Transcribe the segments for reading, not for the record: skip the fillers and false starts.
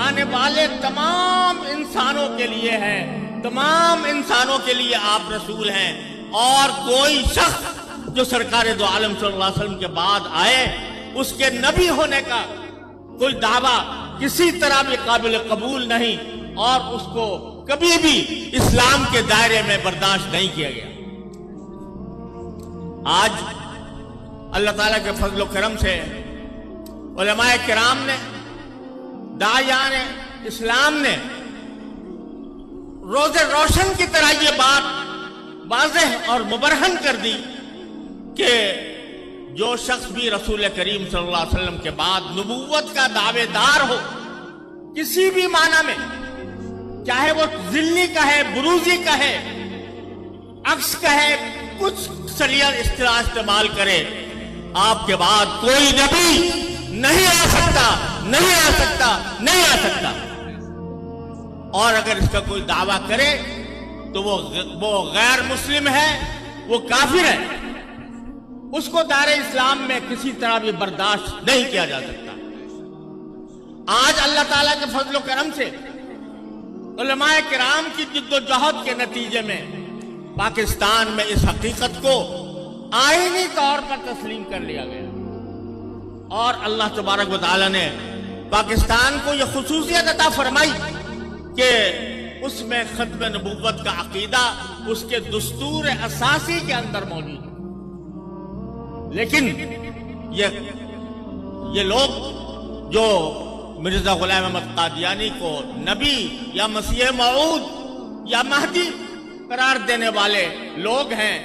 آنے والے تمام انسانوں کے لیے ہے، تمام انسانوں کے لیے آپ رسول ہیں، اور کوئی شخص جو سرکار دو عالم صلی اللہ علیہ وسلم کے بعد آئے اس کے نبی ہونے کا کوئی دعویٰ کسی طرح بھی قابل قبول نہیں، اور اس کو کبھی بھی اسلام کے دائرے میں برداشت نہیں کیا گیا۔ آج اللہ تعالیٰ کے فضل و کرم سے علماء کرام نے، داعیان اسلام نے روز روشن کی طرح یہ بات واضح اور مبرہن کر دی کہ جو شخص بھی رسول کریم صلی اللہ علیہ وسلم کے بعد نبوت کا دعوے دار ہو کسی بھی معنی میں، چاہے وہ ذلی کا ہے، بروزی کا ہے، عکس کا ہے، کچھ سلیل اصطلاح استعمال کرے، آپ کے بعد کوئی نبی نہیں آ سکتا، نہیں آ سکتا، نہیں آ سکتا۔ اور اگر اس کا کوئی دعویٰ کرے تو وہ غیر مسلم ہے، وہ کافر ہے، اس کو دار اسلام میں کسی طرح بھی برداشت نہیں کیا جا سکتا۔ آج اللہ تعالیٰ کے فضل و کرم سے علماء کرام کی جد و جہد کے نتیجے میں پاکستان میں اس حقیقت کو آئینی طور پر تسلیم کر لیا گیا، اور اللہ تبارک و تعالیٰ نے پاکستان کو یہ خصوصیت عطا فرمائی کہ اس میں ختم نبوت کا عقیدہ اس کے دستور اساسی کے اندر موجود ہے۔ لیکن یہ لوگ جو مرزا غلام احمد قادیانی کو نبی یا مسیح موعود یا مہدی قرار دینے والے لوگ ہیں،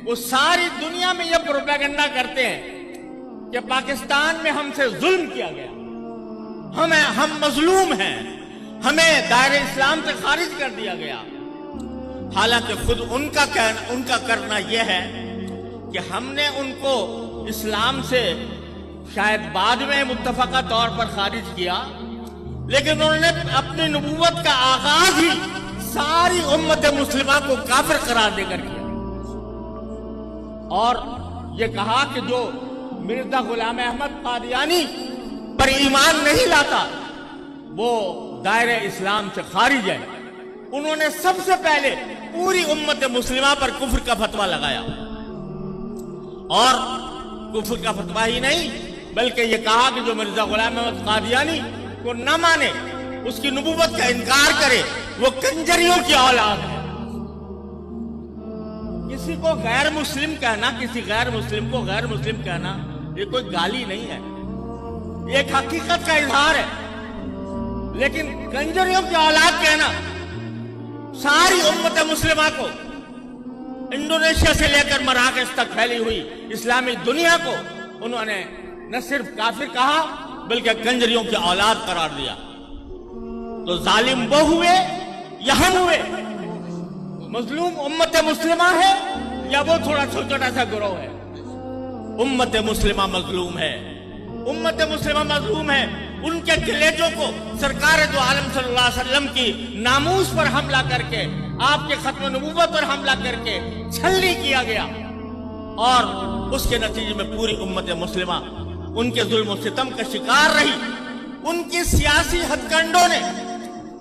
وہ ساری دنیا میں یہ پروپیگنڈا کرتے ہیں کہ پاکستان میں ہم سے ظلم کیا گیا، ہم مظلوم ہیں، ہمیں دائرہ اسلام سے خارج کر دیا گیا۔ حالانکہ خود ان کا کرنا یہ ہے کہ ہم نے ان کو اسلام سے شاید بعد میں متفقہ طور پر خارج کیا، لیکن انہوں نے اپنی نبوت کا آغاز ہی ساری امت مسلمہ کو کافر قرار دے کر کیا، اور یہ کہا کہ جو مرزا غلام احمد قادیانی پر ایمان نہیں لاتا وہ دائرہ اسلام سے خارج ہے۔ انہوں نے سب سے پہلے پوری امت مسلمہ پر کفر کا فتویٰ لگایا، اور کفر کا فتویٰ ہی نہیں بلکہ یہ کہا کہ جو مرزا غلام احمد قادیانی کو نہ مانے، اس کی نبوت کا انکار کرے، وہ کنجریوں کی اولاد ہے۔ کسی کو غیر مسلم کہنا، کسی غیر مسلم کو غیر مسلم کہنا یہ کوئی گالی نہیں ہے، یہ ایک حقیقت کا اظہار ہے، لیکن کنجریوں کی اولاد کہنا ساری امت مسلمہ کو، انڈونیشیا سے لے کر مراکش تک پھیلی ہوئی اسلامی دنیا کو انہوں نے نہ صرف کافر کہا بلکہ کنجریوں کی اولاد قرار دیا۔ تو ظالم وہ ہوئے یا ہم ہوئے؟ مظلوم امت مسلمہ ہے یا وہ تھوڑا چھوٹا سا گروہ ہے؟ امت مسلمہ مظلوم ہے، امت مسلمہ مظلوم ہے۔ ان کے کلیجوں کو سرکار دو عالم صلی اللہ علیہ وسلم کی ناموس پر حملہ کر کے، آپ کے ختم نبوت پر حملہ کر کے چھلنی کیا گیا، اور اس کے نتیجے میں پوری امت مسلمہ ان کے ظلم و ستم کا شکار رہی۔ ان کی سیاسی ہتھ کنڈوں نے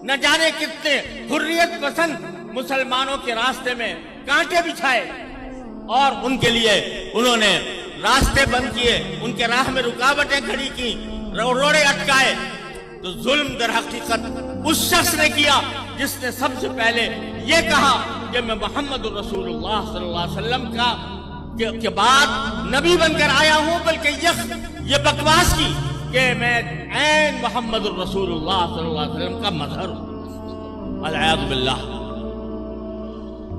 نہ جانے کتنے حریت پسند مسلمانوں کے راستے میں کانٹے بچھائے، اور ان کے لیے انہوں نے راستے بند کیے، ان کے راہ میں رکاوٹیں کھڑی کی، روڑے اٹکائے۔ تو ظلم در حقیقت اس شخص نے کیا جس نے سب سے پہلے یہ کہا کہ میں محمد رسول اللہ صلی اللہ علیہ وسلم کے بعد نبی بن کر آیا ہوں، بلکہ یہ بکواس کی کہ میں عین محمد رسول اللہ صلی اللہ علیہ وسلم کا مظہر ہوں، والعیاذ باللہ۔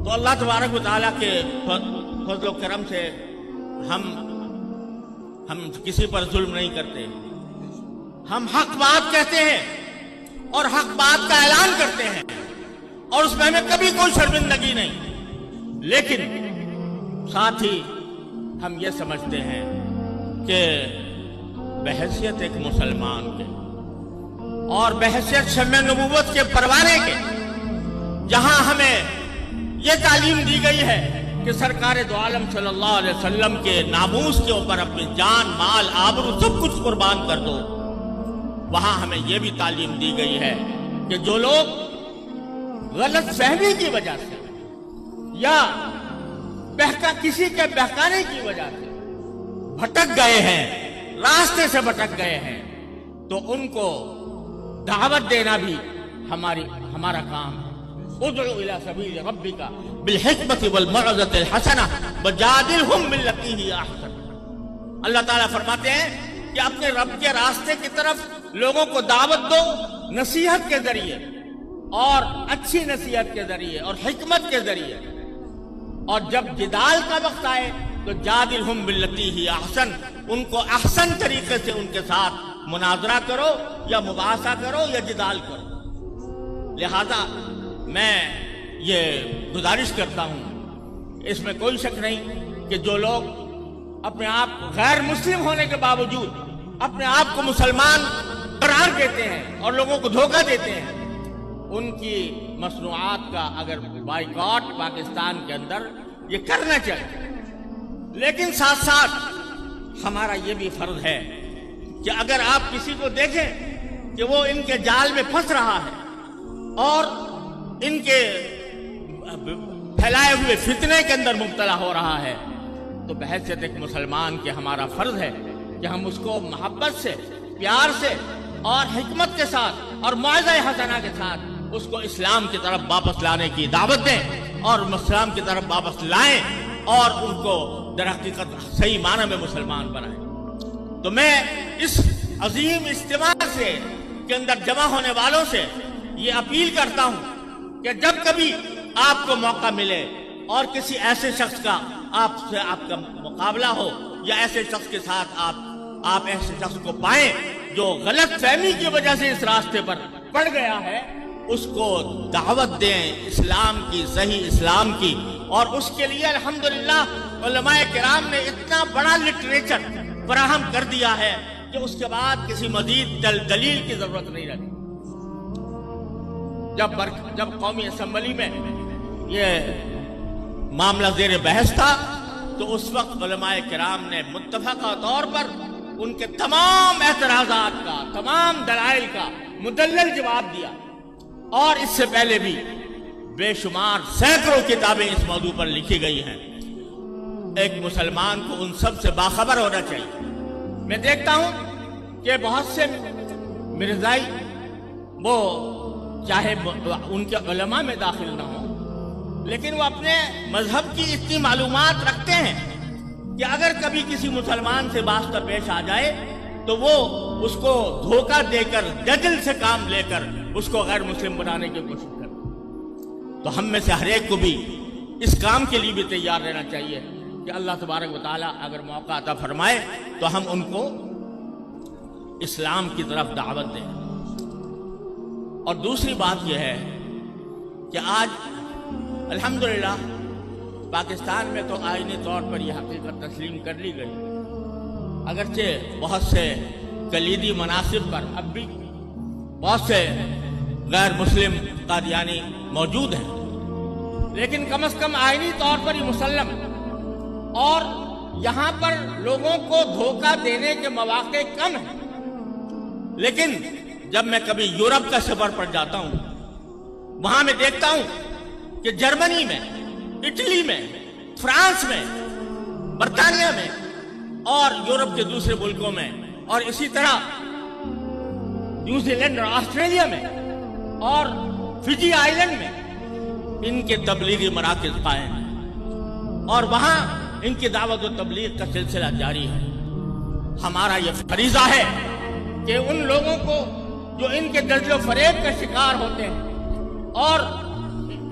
تو اللہ تبارک و تعالیٰ کے فضل و کرم سے ہم کسی پر ظلم نہیں کرتے، ہم حق بات کہتے ہیں اور حق بات کا اعلان کرتے ہیں، اور اس میں ہمیں کبھی کوئی شرمندگی نہیں، لیکن ساتھ ہی ہم یہ سمجھتے ہیں کہ بحیثیت ایک مسلمان کے اور بحیثیت شمع نبوت کے پروانے کے، جہاں ہمیں یہ تعلیم دی گئی ہے کہ سرکار دو عالم صلی اللہ علیہ وسلم کے ناموس کے اوپر اپنی جان، مال، آبرو سب کچھ قربان کر دو، وہاں ہمیں یہ بھی تعلیم دی گئی ہے کہ جو لوگ غلط فہمی کی وجہ سے یا کسی کے بہکانے کی وجہ سے بھٹک گئے ہیں، راستے سے بھٹک گئے ہیں، تو ان کو دعوت دینا بھی ہمارا کام ہے۔ ادعو الی سبیل ربک بالحکمت والموعظۃ الحسنہ وجادلہم باللتی ہی احسن۔ اللہ تعالیٰ فرماتے ہیں کہ اپنے رب کے راستے کی طرف لوگوں کو دعوت دو، نصیحت کے ذریعے اور اچھی نصیحت کے ذریعے اور حکمت کے ذریعے، اور جب جدال کا وقت آئے تو جادلہم باللتی ہی احسن، ان کو احسن طریقے سے ان کے ساتھ مناظرہ کرو یا مباحثہ کرو یا جدال کرو۔ لہذا میں یہ گزارش کرتا ہوں، اس میں کوئی شک نہیں کہ جو لوگ اپنے آپ غیر مسلم ہونے کے باوجود اپنے آپ کو مسلمان قرار دیتے ہیں اور لوگوں کو دھوکہ دیتے ہیں، ان کی مصنوعات کا اگر بائیکاٹ پاکستان کے اندر یہ کرنا چاہیے۔ لیکن ساتھ ساتھ ہمارا یہ بھی فرض ہے کہ اگر آپ کسی کو دیکھیں کہ وہ ان کے جال میں پھنس رہا ہے اور ان کے پھیلائے ہوئے فتنے کے اندر مبتلا ہو رہا ہے، تو بحیثیت ایک مسلمان کے ہمارا فرض ہے کہ ہم اس کو محبت سے، پیار سے اور حکمت کے ساتھ اور موعظہ حسنہ کے ساتھ اس کو اسلام کی طرف واپس لانے کی دعوت دیں اور اسلام کی طرف واپس لائیں اور ان کو در حقیقت صحیح معنی میں مسلمان بنائیں۔ تو میں اس عظیم اجتماع سے کے اندر جمع ہونے والوں سے یہ اپیل کرتا ہوں کہ جب کبھی آپ کو موقع ملے اور کسی ایسے شخص کا آپ کا مقابلہ ہو یا ایسے شخص کے ساتھ آپ ایسے شخص کو پائیں جو غلط فہمی کی وجہ سے اس راستے پر پڑ گیا ہے، اس کو دعوت دیں اسلام کی، صحیح اسلام کی، اور اس کے لیے الحمدللہ علماء کرام نے اتنا بڑا لٹریچر فراہم کر دیا ہے کہ اس کے بعد کسی مزید دلیل کی ضرورت نہیں رہتی۔ جب قومی اسمبلی میں یہ معاملہ زیر بحث تھا تو اس وقت علماء کرام نے متفقہ طور پر ان کے تمام اعتراضات کا، تمام دلائل کا مدلل جواب دیا، اور اس سے پہلے بھی بے شمار سینکڑوں کتابیں اس موضوع پر لکھی گئی ہیں۔ ایک مسلمان کو ان سب سے باخبر ہونا چاہیے۔ میں دیکھتا ہوں کہ بہت سے مرزائی وہ چاہے ان کے علماء میں داخل نہ ہوں، لیکن وہ اپنے مذہب کی اتنی معلومات رکھتے ہیں کہ اگر کبھی کسی مسلمان سے واسطہ پیش آ جائے تو وہ اس کو دھوکہ دے کر، جدل سے کام لے کر اس کو غیر مسلم بنانے کی کوشش کرتے۔ تو ہم میں سے ہر ایک کو بھی اس کام کے لیے بھی تیار رہنا چاہیے کہ اللہ تبارک و تعالیٰ اگر موقع عطا فرمائے تو ہم ان کو اسلام کی طرف دعوت دیں۔ اور دوسری بات یہ ہے کہ آج الحمدللہ پاکستان میں تو آئینی طور پر یہ حقیقت تسلیم کر لی گئی، اگرچہ بہت سے کلیدی مناصب پر اب بھی بہت سے غیر مسلم قادیانی موجود ہیں، لیکن کم از کم آئینی طور پر یہ مسلم، اور یہاں پر لوگوں کو دھوکہ دینے کے مواقع کم ہیں۔ لیکن جب میں کبھی یورپ کا سفر پر جاتا ہوں، وہاں میں دیکھتا ہوں کہ جرمنی میں، اٹلی میں، فرانس میں، برطانیہ میں اور یورپ کے دوسرے ملکوں میں، اور اسی طرح نیوزی لینڈ اور آسٹریلیا میں اور فجی آئی لینڈ میں ان کے تبلیغی مراکز قائم ہیں، اور وہاں ان کی دعوت و تبلیغ کا سلسلہ جاری ہے۔ ہمارا یہ فریضہ ہے کہ ان لوگوں کو جو ان کے جذب و فریب کا شکار ہوتے ہیں اور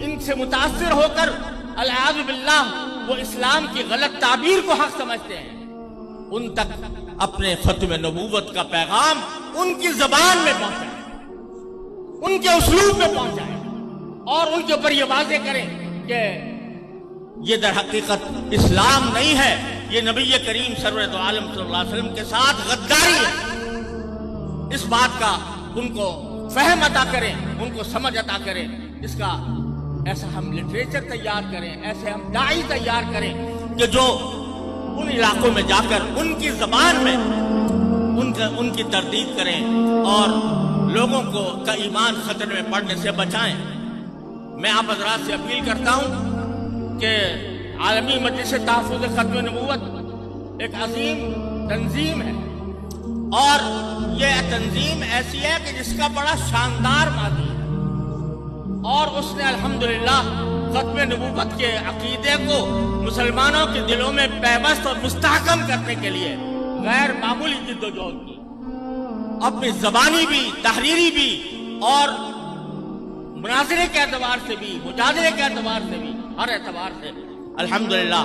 ان سے متاثر ہو کر العیاذ باللہ وہ اسلام کی غلط تعبیر کو حق سمجھتے ہیں، ان تک اپنے ختم نبوت کا پیغام ان کی زبان میں پہنچائیں، ان کے اسلوب میں پہنچائیں، اور ان کے اوپر یہ واضح کریں کہ یہ در حقیقت اسلام نہیں ہے، یہ نبی کریم سرور دو عالم صلی اللہ علیہ وسلم کے ساتھ غداری ہے۔ اس بات کا ان کو فہم عطا کریں، ان کو سمجھ عطا کریں، اس کا ایسا ہم لٹریچر تیار کریں، ایسے ہم داعی تیار کریں کہ جو ان علاقوں میں جا کر ان کی زبان میں ان کی تردید کریں اور لوگوں کو کا ایمان خطرے میں پڑنے سے بچائیں۔ میں آپ حضرات سے اپیل کرتا ہوں کہ عالمی مجلس تحفظ ختم نبوت ایک عظیم تنظیم ہے، اور یہ تنظیم ایسی ہے کہ جس کا بڑا شاندار ماضی ہے، اور اس نے الحمدللہ ختم نبوت کے عقیدے کو مسلمانوں کے دلوں میں پیوست اور مستحکم کرنے کے لیے غیر معمولی جدوجہد کی، اپنی زبانی بھی، تحریری بھی، اور مناظرے کے اعتبار سے بھی، مجادلے کے اعتبار سے بھی، ہر اعتبار سے الحمدللہ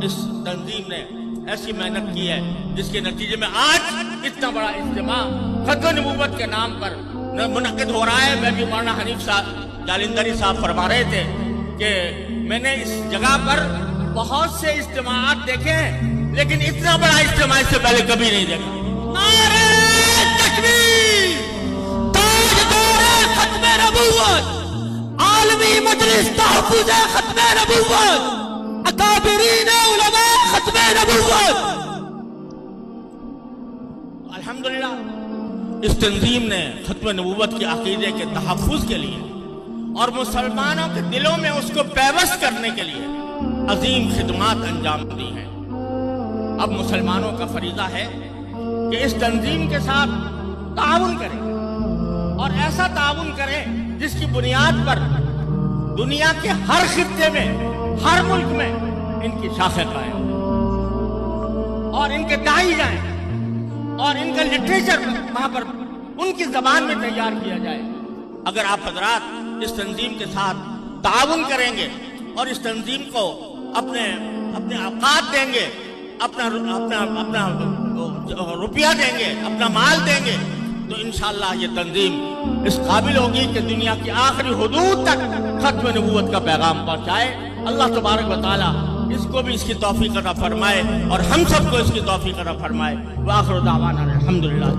اس تنظیم نے ایسی محنت کی ہے جس کے نتیجے میں آج اتنا بڑا اجتماع ختم نبوت کے نام پر منعقد ہو رہا ہے۔ میں بھی مولانا حنیف صاحب جالندری صاحب فرما رہے تھے کہ میں نے اس جگہ پر بہت سے اجتماعات دیکھے ہیں، لیکن اتنا بڑا اجتماع اس سے پہلے کبھی نہیں دیکھا۔ نعرہ تکبیر! تاجدار ختم نبوت، عالمی مجلس تحفظ ختم نبوت، اکابرین علماء ختم نبوت، الحمدللہ اس تنظیم نے ختم نبوت کے عقیدے کے تحفظ کے لیے اور مسلمانوں کے دلوں میں اس کو پیوست کرنے کے لیے عظیم خدمات انجام دی ہیں۔ اب مسلمانوں کا فریضہ ہے کہ اس تنظیم کے ساتھ تعاون کریں، اور ایسا تعاون کریں جس کی بنیاد پر دنیا کے ہر خطے میں، ہر ملک میں ان کی شاخیں قائم ہوں اور ان کے داعی جائیں، اور ان کا لٹریچر وہاں پر ان کی زبان میں تیار کیا جائے۔ اگر آپ حضرات اس تنظیم کے ساتھ تعاون کریں گے اور اس تنظیم کو اپنے اوقات دیں گے، اپنا روپیہ دیں گے، اپنا مال دیں گے، تو انشاءاللہ یہ تنظیم اس قابل ہوگی کہ دنیا کی آخری حدود تک ختم نبوت کا پیغام پہنچائے۔ اللہ تبارک و تعالی اس کو بھی اس کی توفیق عطا فرمائے اور ہم سب کو اس کی توفیق عطا فرمائے۔ وآخر دعوانا الحمدللہ۔